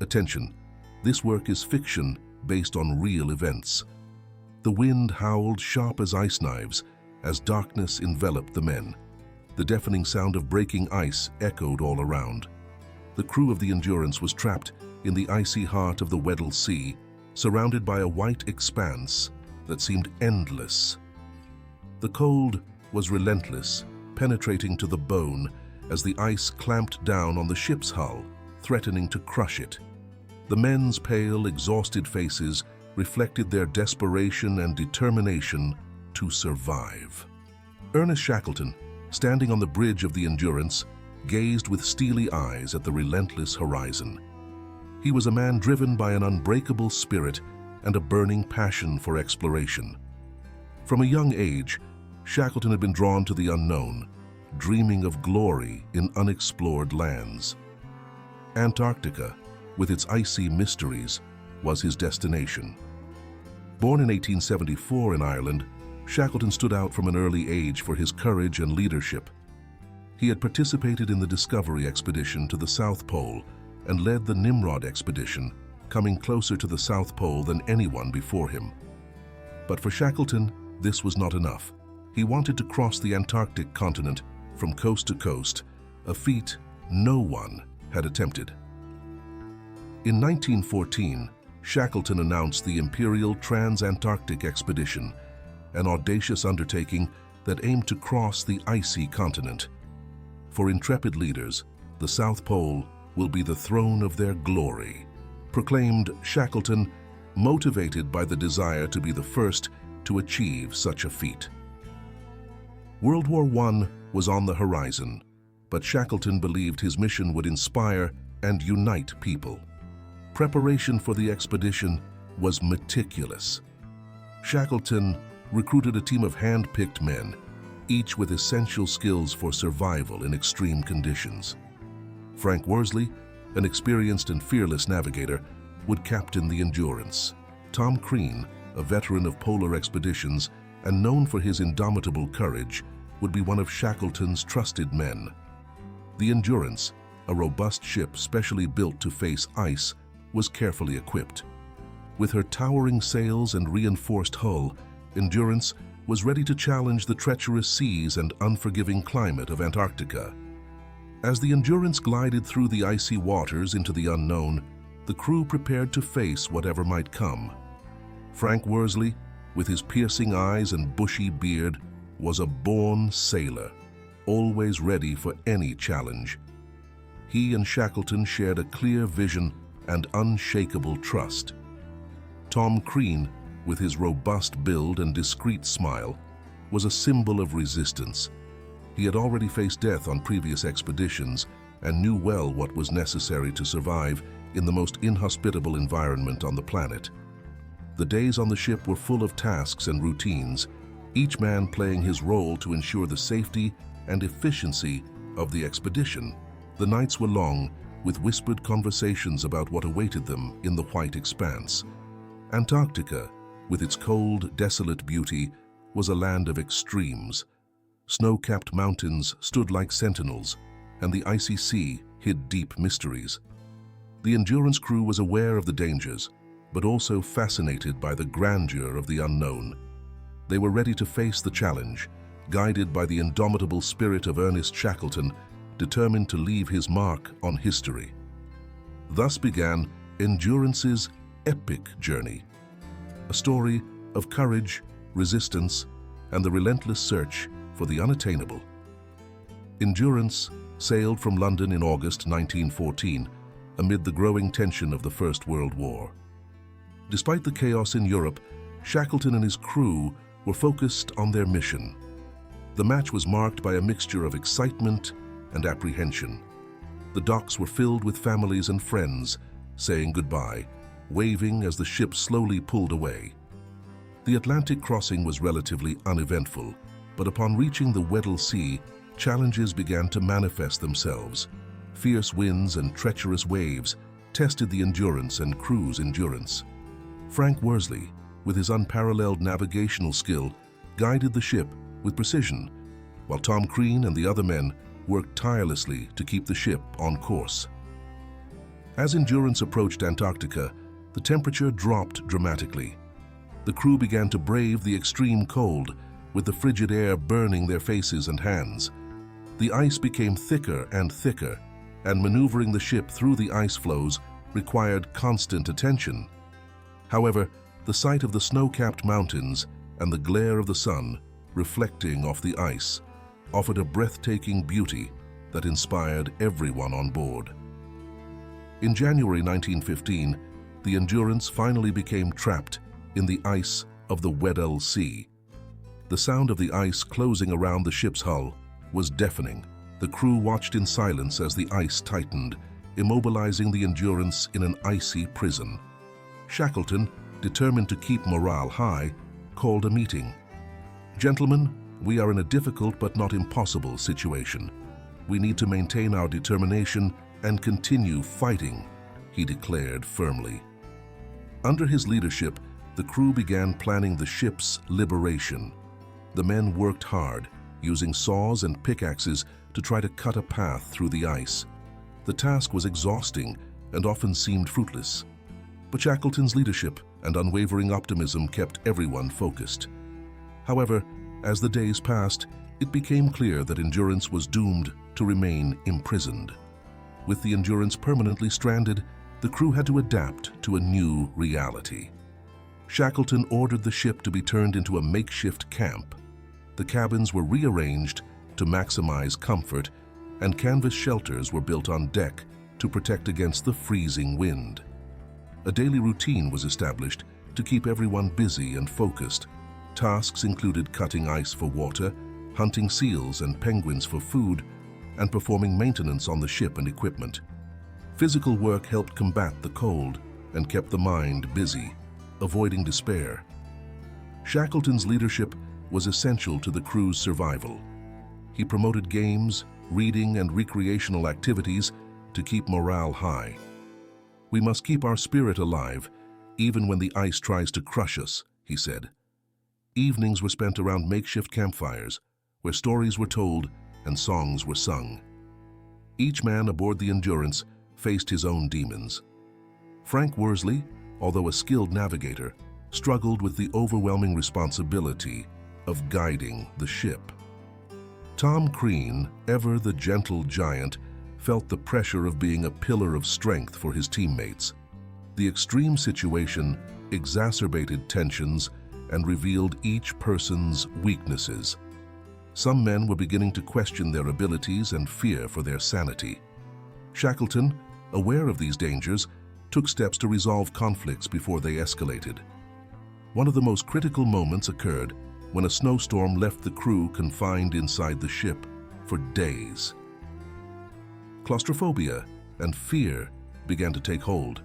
Attention, this work is fiction based on real events. The wind howled sharp as ice knives as darkness enveloped the men. The deafening sound of breaking ice echoed all around. The crew of the Endurance was trapped in the icy heart of the Weddell Sea, surrounded by a white expanse that seemed endless. The cold was relentless, penetrating to the bone as the ice clamped down on the ship's hull, threatening to crush it. The men's pale, exhausted faces reflected their desperation and determination to survive. Ernest Shackleton, standing on the bridge of the Endurance, gazed with steely eyes at the relentless horizon. He was a man driven by an unbreakable spirit and a burning passion for exploration. From a young age, Shackleton had been drawn to the unknown, dreaming of glory in unexplored lands. Antarctica, with its icy mysteries, was his destination. Born in 1874 in Ireland, Shackleton stood out from an early age for his courage and leadership. He had participated in the Discovery expedition to the South Pole and led the Nimrod expedition, coming closer to the South Pole than anyone before him. But for Shackleton, this was not enough. He wanted to cross the Antarctic continent from coast to coast, a feat no one had attempted. In 1914, Shackleton announced the Imperial Trans-Antarctic Expedition, an audacious undertaking that aimed to cross the icy continent. For intrepid leaders, the South Pole will be the throne of their glory, proclaimed Shackleton, motivated by the desire to be the first to achieve such a feat. World War I was on the horizon, but Shackleton believed his mission would inspire and unite people. Preparation for the expedition was meticulous. Shackleton recruited a team of hand-picked men, each with essential skills for survival in extreme conditions. Frank Worsley, an experienced and fearless navigator, would captain the Endurance. Tom Crean, a veteran of polar expeditions and known for his indomitable courage, would be one of Shackleton's trusted men. The Endurance, a robust ship specially built to face ice, was carefully equipped. With her towering sails and reinforced hull, Endurance was ready to challenge the treacherous seas and unforgiving climate of Antarctica. As the Endurance glided through the icy waters into the unknown, the crew prepared to face whatever might come. Frank Worsley, with his piercing eyes and bushy beard, was a born sailor, always ready for any challenge. He and Shackleton shared a clear vision and unshakable trust. Tom Crean, with his robust build and discreet smile, was a symbol of resistance. He had already faced death on previous expeditions and knew well what was necessary to survive in the most inhospitable environment on the planet. The days on the ship were full of tasks and routines, each man playing his role to ensure the safety and efficiency of the expedition. The nights were long, with whispered conversations about what awaited them in the white expanse. Antarctica, with its cold, desolate beauty, was a land of extremes. Snow-capped mountains stood like sentinels, and the icy sea hid deep mysteries. The Endurance crew was aware of the dangers, but also fascinated by the grandeur of the unknown. They were ready to face the challenge, guided by the indomitable spirit of Ernest Shackleton, determined to leave his mark on history. Thus began Endurance's epic journey, a story of courage, resistance, and the relentless search for the unattainable. Endurance sailed from London in August 1914 amid the growing tension of the First World War. Despite the chaos in Europe, Shackleton and his crew were focused on their mission. The match was marked by a mixture of excitement and apprehension. The docks were filled with families and friends, saying goodbye, waving as the ship slowly pulled away. The Atlantic crossing was relatively uneventful, but upon reaching the Weddell Sea, challenges began to manifest themselves. Fierce winds and treacherous waves tested the endurance and crew's endurance. Frank Worsley, with his unparalleled navigational skill, guided the ship with precision, while Tom Crean and the other men worked tirelessly to keep the ship on course. As Endurance approached Antarctica, the temperature dropped dramatically. The crew began to brave the extreme cold, with the frigid air burning their faces and hands. The ice became thicker and thicker, and maneuvering the ship through the ice floes required constant attention. However, the sight of the snow-capped mountains and the glare of the sun reflecting off the ice offered a breathtaking beauty that inspired everyone on board. In January 1915, the Endurance finally became trapped in the ice of the Weddell Sea. The sound of the ice closing around the ship's hull was deafening. The crew watched in silence as the ice tightened, immobilizing the Endurance in an icy prison. Shackleton, determined to keep morale high, called a meeting. "Gentlemen, we are in a difficult but not impossible situation. We need to maintain our determination and continue fighting," he declared firmly. Under his leadership, the crew began planning the ship's liberation. The men worked hard, using saws and pickaxes to try to cut a path through the ice. The task was exhausting and often seemed fruitless. But Shackleton's leadership and unwavering optimism kept everyone focused. However, as the days passed, it became clear that Endurance was doomed to remain imprisoned. With the Endurance permanently stranded, the crew had to adapt to a new reality. Shackleton ordered the ship to be turned into a makeshift camp. The cabins were rearranged to maximize comfort, and canvas shelters were built on deck to protect against the freezing wind. A daily routine was established to keep everyone busy and focused. Tasks included cutting ice for water, hunting seals and penguins for food, and performing maintenance on the ship and equipment. Physical work helped combat the cold and kept the mind busy, avoiding despair. Shackleton's leadership was essential to the crew's survival. He promoted games, reading, and recreational activities to keep morale high. "We must keep our spirit alive, even when the ice tries to crush us," he said. Evenings were spent around makeshift campfires, where stories were told and songs were sung. Each man aboard the Endurance faced his own demons. Frank Worsley, although a skilled navigator, struggled with the overwhelming responsibility of guiding the ship. Tom Crean, ever the gentle giant, felt the pressure of being a pillar of strength for his teammates. The extreme situation exacerbated tensions and revealed each person's weaknesses. Some men were beginning to question their abilities and fear for their sanity. Shackleton, aware of these dangers, took steps to resolve conflicts before they escalated. One of the most critical moments occurred when a snowstorm left the crew confined inside the ship for days. Claustrophobia and fear began to take hold,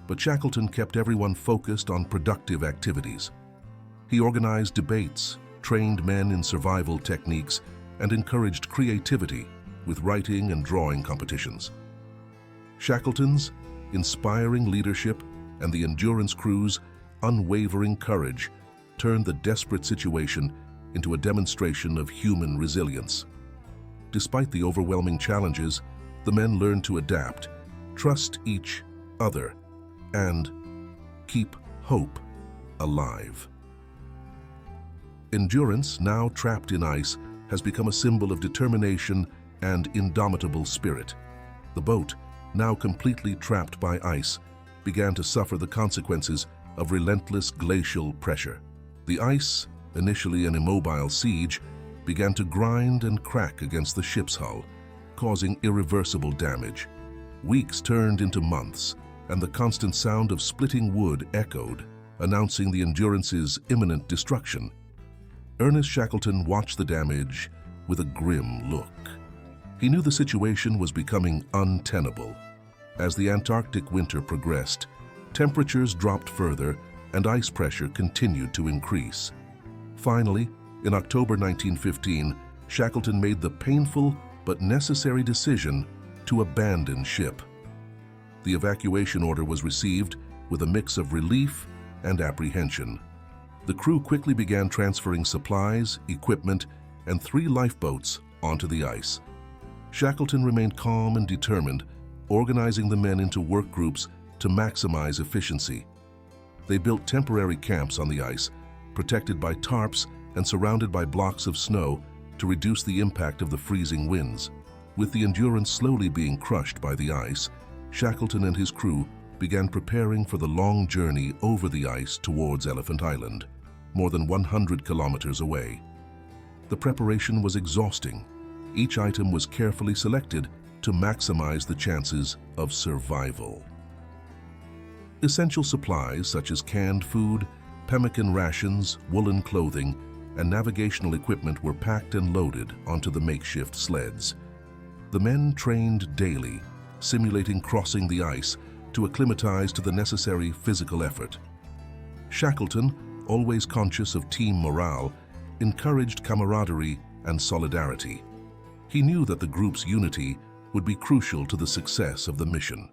but Shackleton kept everyone focused on productive activities. He organized debates, trained men in survival techniques, and encouraged creativity with writing and drawing competitions. Shackleton's inspiring leadership and the Endurance crew's unwavering courage turned the desperate situation into a demonstration of human resilience. Despite the overwhelming challenges, the men learned to adapt, trust each other, and keep hope alive. Endurance, now trapped in ice, has become a symbol of determination and indomitable spirit. The boat, now completely trapped by ice, began to suffer the consequences of relentless glacial pressure. The ice, initially an immobile siege, began to grind and crack against the ship's hull, causing irreversible damage. Weeks turned into months, and the constant sound of splitting wood echoed, announcing the Endurance's imminent destruction. Ernest Shackleton watched the damage with a grim look. He knew the situation was becoming untenable. As the Antarctic winter progressed, temperatures dropped further and ice pressure continued to increase. Finally, in October 1915, Shackleton made the painful but necessary decision to abandon ship. The evacuation order was received with a mix of relief and apprehension. The crew quickly began transferring supplies, equipment, and 3 lifeboats onto the ice. Shackleton remained calm and determined, organizing the men into work groups to maximize efficiency. They built temporary camps on the ice, protected by tarps and surrounded by blocks of snow to reduce the impact of the freezing winds. With the Endurance slowly being crushed by the ice, Shackleton and his crew began preparing for the long journey over the ice towards Elephant Island, more than 100 kilometers away. The preparation was exhausting. Each item was carefully selected to maximize the chances of survival. Essential supplies such as canned food, pemmican rations, woolen clothing, and navigational equipment were packed and loaded onto the makeshift sleds. The men trained daily, simulating crossing the ice to acclimatize to the necessary physical effort. Shackleton, always conscious of team morale, encouraged camaraderie and solidarity. He knew that the group's unity would be crucial to the success of the mission.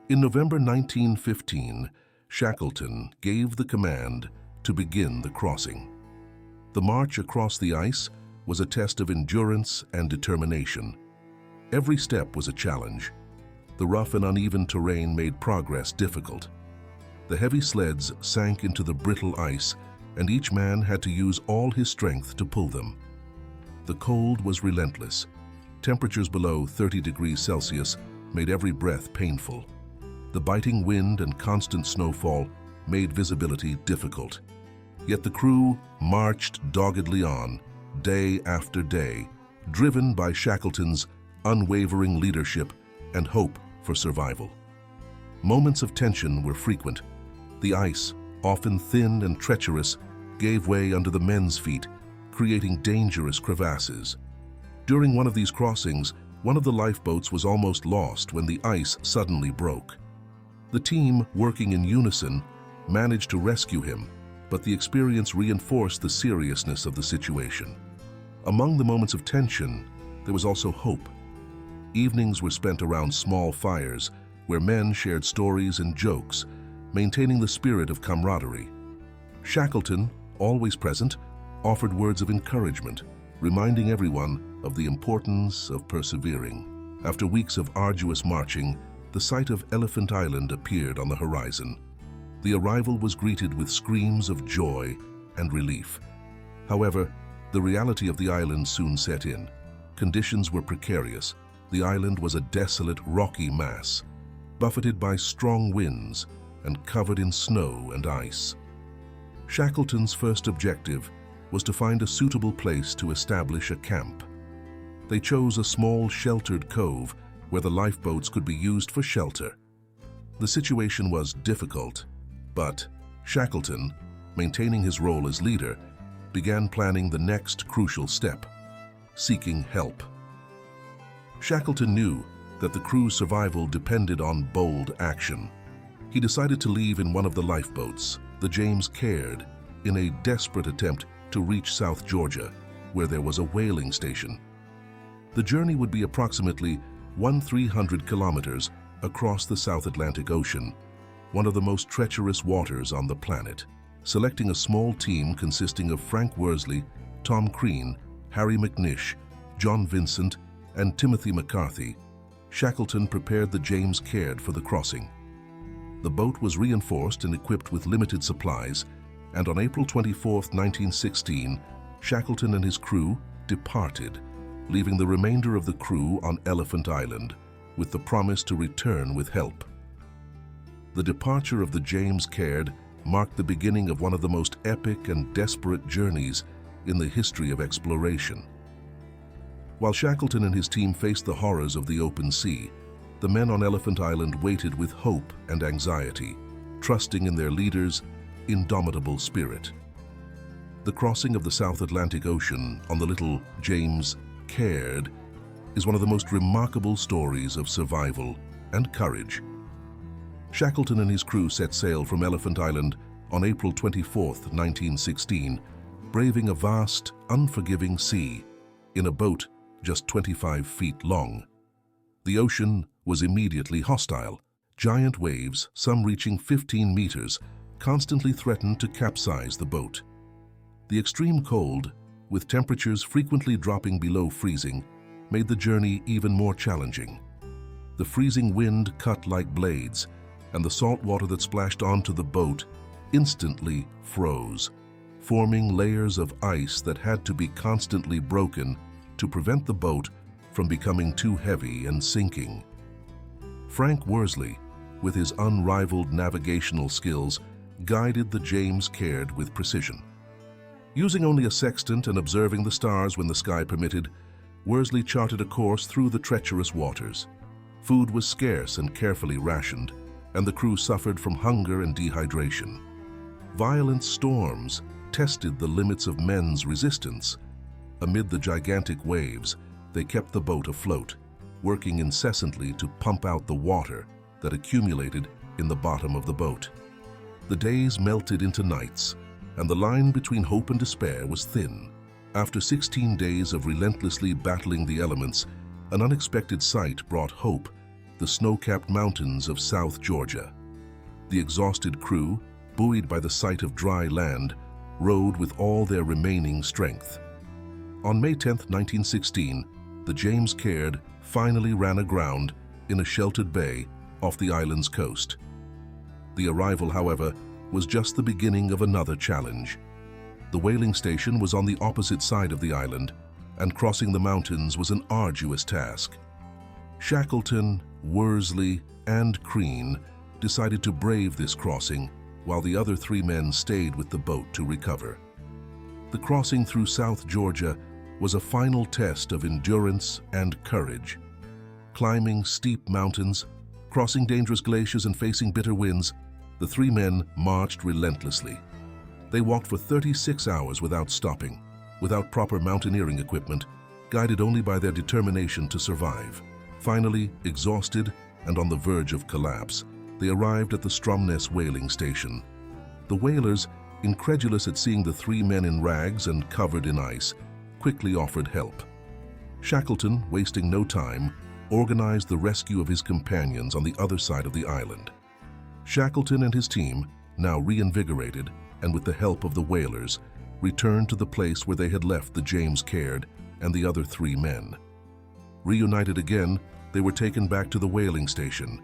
In November 1915, Shackleton gave the command to begin the crossing. The march across the ice was a test of endurance and determination. Every step was a challenge. The rough and uneven terrain made progress difficult. The heavy sleds sank into the brittle ice, and each man had to use all his strength to pull them. The cold was relentless. Temperatures below 30 degrees Celsius made every breath painful. The biting wind and constant snowfall made visibility difficult. Yet the crew marched doggedly on, day after day, driven by Shackleton's unwavering leadership and hope for survival. Moments of tension were frequent. The ice, often thin and treacherous, gave way under the men's feet, creating dangerous crevasses. During one of these crossings, one of the lifeboats was almost lost when the ice suddenly broke. The team, working in unison, managed to rescue him, but the experience reinforced the seriousness of the situation. Among the moments of tension, there was also hope. Evenings were spent around small fires, where men shared stories and jokes, maintaining the spirit of camaraderie. Shackleton, always present, offered words of encouragement, reminding everyone of the importance of persevering. After weeks of arduous marching, the sight of Elephant Island appeared on the horizon. The arrival was greeted with screams of joy and relief. However, the reality of the island soon set in. Conditions were precarious. The island was a desolate, rocky mass, buffeted by strong winds and covered in snow and ice. Shackleton's first objective was to find a suitable place to establish a camp. They chose a small, sheltered cove where the lifeboats could be used for shelter. The situation was difficult, but Shackleton, maintaining his role as leader, began planning the next crucial step: seeking help. Shackleton knew that the crew's survival depended on bold action. He decided to leave in one of the lifeboats, the James Caird, in a desperate attempt to reach South Georgia, where there was a whaling station. The journey would be approximately 1,300 kilometers across the South Atlantic Ocean, one of the most treacherous waters on the planet. Selecting a small team consisting of Frank Worsley, Tom Crean, Harry McNish, John Vincent, and Timothy McCarthy, Shackleton prepared the James Caird for the crossing. The boat was reinforced and equipped with limited supplies, and on April 24, 1916, Shackleton and his crew departed, leaving the remainder of the crew on Elephant Island, with the promise to return with help. The departure of the James Caird marked the beginning of one of the most epic and desperate journeys in the history of exploration. While Shackleton and his team faced the horrors of the open sea, the men on Elephant Island waited with hope and anxiety, trusting in their leader's indomitable spirit. The crossing of the South Atlantic Ocean on the little James Caird is one of the most remarkable stories of survival and courage. Shackleton and his crew set sail from Elephant Island on April 24, 1916, braving a vast, unforgiving sea in a boat just 25 feet long. The ocean was immediately hostile. Giant waves, some reaching 15 meters, constantly threatened to capsize the boat. The extreme cold, with temperatures frequently dropping below freezing, made the journey even more challenging. The freezing wind cut like blades, and the salt water that splashed onto the boat instantly froze, forming layers of ice that had to be constantly broken to prevent the boat from becoming too heavy and sinking. Frank Worsley, with his unrivaled navigational skills, guided the James Caird with precision. Using only a sextant and observing the stars when the sky permitted, Worsley charted a course through the treacherous waters. Food was scarce and carefully rationed, and the crew suffered from hunger and dehydration. Violent storms tested the limits of men's resistance. Amid the gigantic waves, they kept the boat afloat, working incessantly to pump out the water that accumulated in the bottom of the boat. The days melted into nights, and the line between hope and despair was thin. After 16 days of relentlessly battling the elements, an unexpected sight brought hope: the snow-capped mountains of South Georgia. The exhausted crew, buoyed by the sight of dry land, rowed with all their remaining strength. On May 10, 1916, the James Caird finally ran aground in a sheltered bay off the island's coast. The arrival, however, was just the beginning of another challenge. The whaling station was on the opposite side of the island, and crossing the mountains was an arduous task. Shackleton, Worsley, and Crean decided to brave this crossing, while the other 3 men stayed with the boat to recover. The crossing through South Georgia was a final test of endurance and courage. Climbing steep mountains, crossing dangerous glaciers, and facing bitter winds, the 3 men marched relentlessly. They walked for 36 hours without stopping, without proper mountaineering equipment, guided only by their determination to survive. Finally, exhausted and on the verge of collapse, they arrived at the Stromness whaling station. The whalers, incredulous at seeing the 3 men in rags and covered in ice, quickly offered help. Shackleton, wasting no time, organized the rescue of his companions on the other side of the island. Shackleton and his team, now reinvigorated and with the help of the whalers, returned to the place where they had left the James Caird and the other 3 men. Reunited again, they were taken back to the whaling station,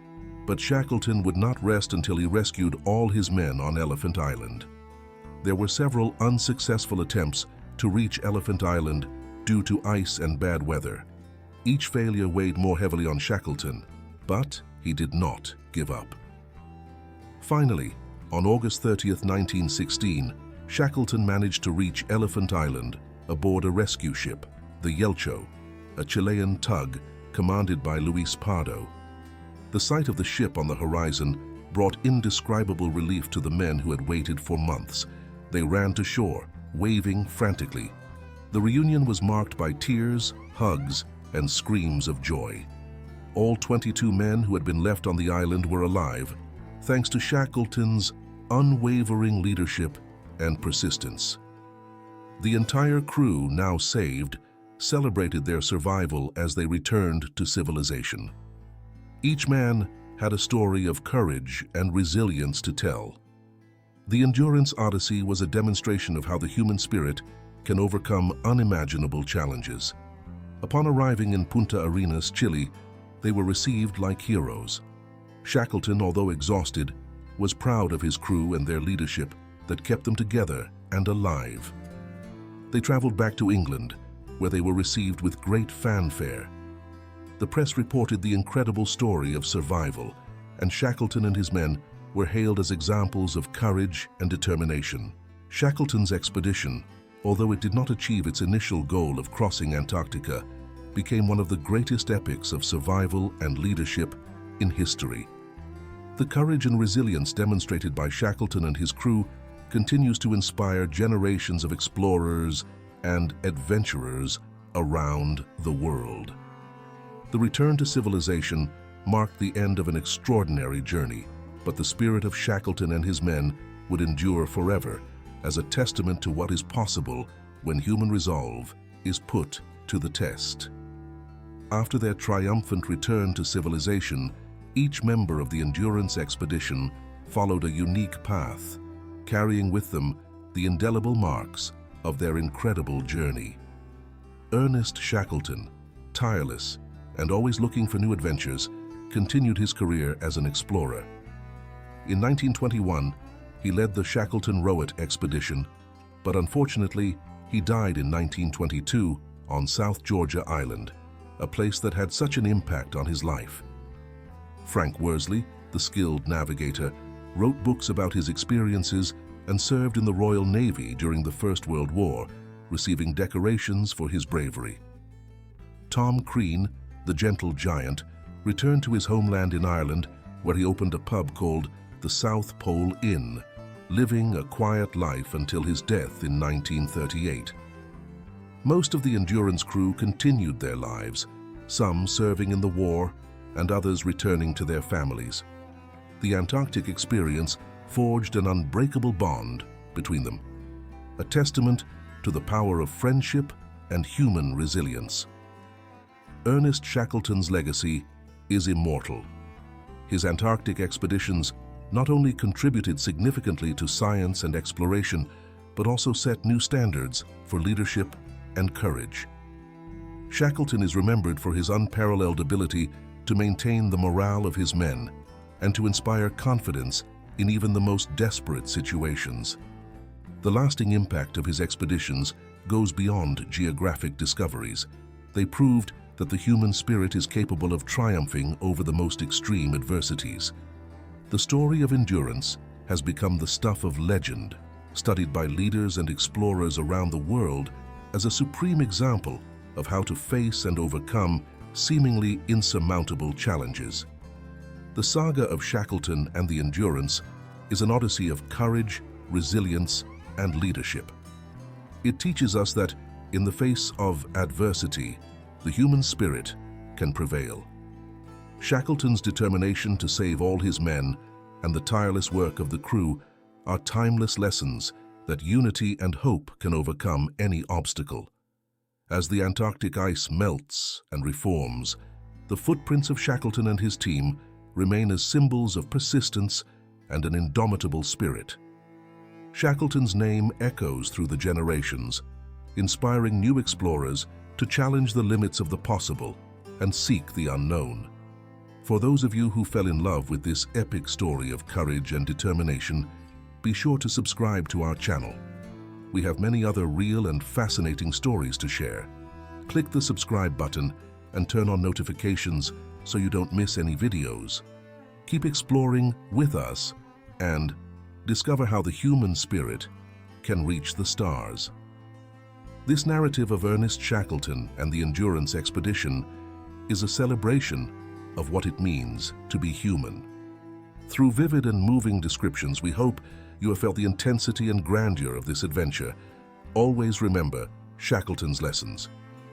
but Shackleton would not rest until he rescued all his men on Elephant Island. There were several unsuccessful attempts to reach Elephant Island due to ice and bad weather. Each failure weighed more heavily on Shackleton, but he did not give up. Finally, on August 30, 1916, Shackleton managed to reach Elephant Island aboard a rescue ship, the Yelcho, a Chilean tug commanded by Luis Pardo. The sight of the ship on the horizon brought indescribable relief to the men who had waited for months. They ran to shore, waving frantically. The reunion was marked by tears, hugs, and screams of joy. All 22 men who had been left on the island were alive, thanks to Shackleton's unwavering leadership and persistence. The entire crew, now saved, celebrated their survival as they returned to civilization. Each man had a story of courage and resilience to tell. The Endurance Odyssey was a demonstration of how the human spirit can overcome unimaginable challenges. Upon arriving in Punta Arenas, Chile, they were received like heroes. Shackleton, although exhausted, was proud of his crew and their leadership that kept them together and alive. They traveled back to England, where they were received with great fanfare. The press reported the incredible story of survival, and Shackleton and his men were hailed as examples of courage and determination. Shackleton's expedition, although it did not achieve its initial goal of crossing Antarctica, became one of the greatest epics of survival and leadership in history. The courage and resilience demonstrated by Shackleton and his crew continues to inspire generations of explorers and adventurers around the world. The return to civilization marked the end of an extraordinary journey, but the spirit of Shackleton and his men would endure forever as a testament to what is possible when human resolve is put to the test. After their triumphant return to civilization, each member of the Endurance expedition followed a unique path, carrying with them the indelible marks of their incredible journey. Ernest Shackleton, tireless and always looking for new adventures, continued his career as an explorer. In 1921, he led the Shackleton Rowett expedition, but unfortunately, he died in 1922 on South Georgia Island, a place that had such an impact on his life. Frank Worsley, the skilled navigator, wrote books about his experiences and served in the Royal Navy during the First World War, receiving decorations for his bravery. Tom Crean, the gentle giant, returned to his homeland in Ireland, where he opened a pub called the South Pole Inn, living a quiet life until his death in 1938. Most of the Endurance crew continued their lives, some serving in the war and others returning to their families. The Antarctic experience forged an unbreakable bond between them, a testament to the power of friendship and human resilience. Ernest Shackleton's legacy is immortal. His Antarctic expeditions not only contributed significantly to science and exploration, but also set new standards for leadership and courage. Shackleton is remembered for his unparalleled ability to maintain the morale of his men and to inspire confidence in even the most desperate situations. The lasting impact of his expeditions goes beyond geographic discoveries. They proved that the human spirit is capable of triumphing over the most extreme adversities. The story of endurance has become the stuff of legend, studied by leaders and explorers around the world as a supreme example of how to face and overcome seemingly insurmountable challenges. The saga of Shackleton and the Endurance is an odyssey of courage, resilience, and leadership. It teaches us that, in the face of adversity, the human spirit can prevail. Shackleton's determination to save all his men and the tireless work of the crew are timeless lessons that unity and hope can overcome any obstacle. As the Antarctic ice melts and reforms, the footprints of Shackleton and his team remain as symbols of persistence and an indomitable spirit. Shackleton's name echoes through the generations, inspiring new explorers to challenge the limits of the possible and seek the unknown. For those of you who fell in love with this epic story of courage and determination, be sure to subscribe to our channel. We have many other real and fascinating stories to share. Click the subscribe button and turn on notifications so you don't miss any videos. Keep exploring with us and discover how the human spirit can reach the stars. This narrative of Ernest Shackleton and the Endurance expedition is a celebration of what it means to be human. Through vivid and moving descriptions, we hope you have felt the intensity and grandeur of this adventure. Always remember Shackleton's lessons.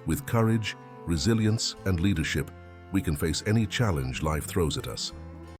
With courage, resilience, and leadership, we can face any challenge life throws at us.